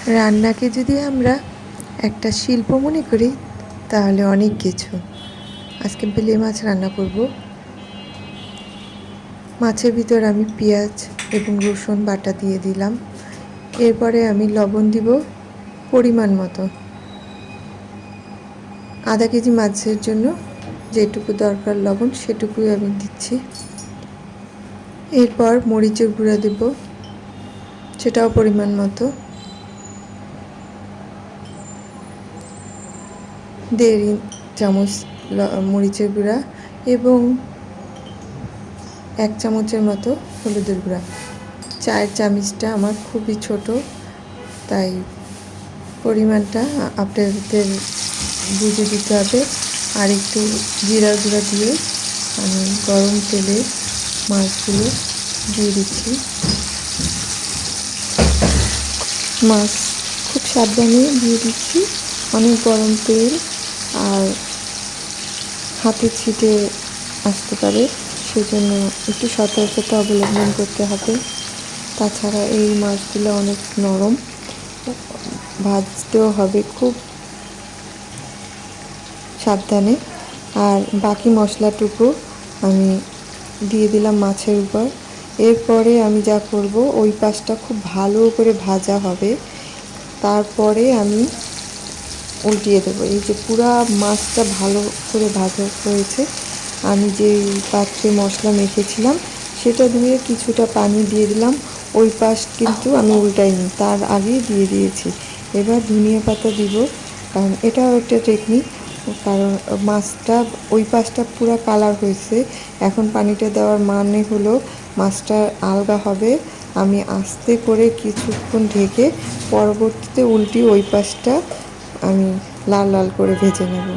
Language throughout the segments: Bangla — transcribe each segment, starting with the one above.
রান্নাকে যদি আমরা একটা শিল্প মনে করি তাহলে অনেক কিছু। আজকে বেলে মাছ রান্না করব। মাছের ভিতর আমি পেঁয়াজ এবং রসুন বাটা দিয়ে দিলাম। এরপরে আমি লবণ দিব পরিমাণ মতো। আধা কেজি মাছের জন্য যেটুকু দরকার লবণ সেটুকুই আমি দিচ্ছি। এরপর মরিচের গুঁড়া দেব, সেটাও পরিমাণ মতো। 1.5 চামচ মরিচের গুঁড়া এবং 1 চামচের মতো হলুদের গুঁড়া। 4 চামচটা আমার খুবই ছোট, তাই পরিমাণটা আপনাদের বুঝে দিতে হবে। আর একটু জিরার গুঁড়া দিয়ে আমি গরম তেলে মাছগুলো দিয়ে দিচ্ছি। মাছ খুব সাবধানে দিয়ে দিচ্ছি, অনেক গরম তেল আর হাতে ছিটে আসতে পারে, সেজন্য একটু সতর্কতা অবলম্বন করতে হবে। তাছাড়া এই মাছগুলো অনেক নরম, ভাজতেও হবে খুব সাবধানে। আর বাকি মশলাটুকু আমি দিয়ে দিলাম মাছের উপর। এরপরে আমি যা করব, ওই পাশটা খুব ভালো করে ভাজা হবে, তারপরে আমি উল্টিয়ে দেবো। এই যে পুরা মাছটা ভালো করে ভাজা হয়েছে, আমি যেই পাত্রে মশলা মেখেছিলাম সেটা ধুয়ে কিছুটা পানি দিয়ে দিলাম। ওই পাশ কিন্তু আমি উল্টাইনি, তার আগেই দিয়ে দিয়েছি। এবার ধনিয়া পাতা দিব, কারণ এটাও একটা টেকনিক। কারণ মাছটা ওই পাশটা পুরো কালার হয়েছে, এখন পানিটা দেওয়ার মানে হলো মাছটা আলগা হবে। আমি আস্তে করে কিছুক্ষণ ঢেকে পরবর্তীতে উল্টিয়ে ওই পাশটা আমি লাল লাল করে ভেজে নেব।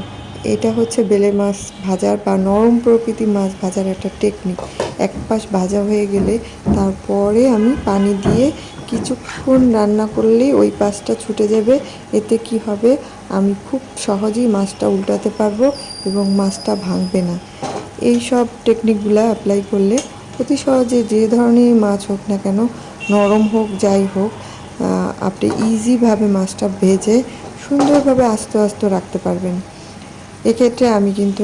এটা হচ্ছে বেলে মাছ ভাজার বা নরম প্রকৃতির মাছ ভাজার একটা টেকনিক। এক পাশ ভাজা হয়ে গেলে তারপরে আমি পানি দিয়ে কিছুক্ষণ রান্না করলেই ওই পাশটা ছুটে যাবে। এতে কি হবে, আমি খুব সহজেই মাছটা উল্টাতে পারবো এবং মাছটা ভাঙবে না। এই সব টেকনিকগুলো অ্যাপ্লাই করলে অতি সহজে যে ধরনের মাছ হোক না কেন, নরম হোক যাই হোক, আপনি ইজিভাবে মাছটা ভেজে সুন্দরভাবে আস্তে আস্তে রাখতে পারবেন। এক্ষেত্রে আমি কিন্তু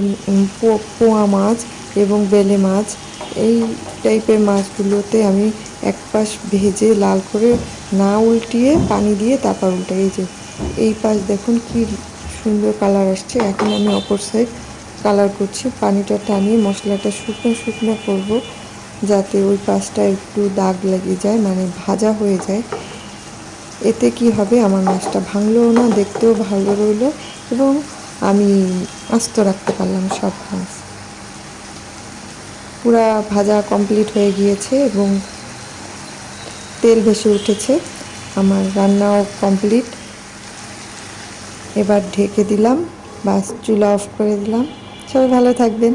পোয়া মাছ এবং বেলে মাছ এই টাইপের মাছগুলোতে আমি এক পাশ ভেজে লাল করে না উল্টিয়ে পানি দিয়ে তারপর উল্টাই। এই যে এই পাশ দেখুন কি সুন্দর কালার আসছে। এখন আমি অপর সাইড কালার করছি, পানিটা টানিয়ে মশলাটা শুকনো শুকনো করব, যাতে ওই পাশটা একটু দাগ লেগে যায়, মানে ভাজা হয়ে যায়। এতে কি হবে, আমার মাছটা ভাঙলেও না, দেখতেও ভালো রইলো এবং আমি আস্ত রাখতে পারলাম সব মাছ। পুরা ভাজা কমপ্লিট হয়ে গিয়েছে এবং তেল ভেসে উঠেছে, আমার রান্নাও কমপ্লিট। এবার ঢেকে দিলাম, বাস চুলা অফ করে দিলাম। সবাই ভালো থাকবেন।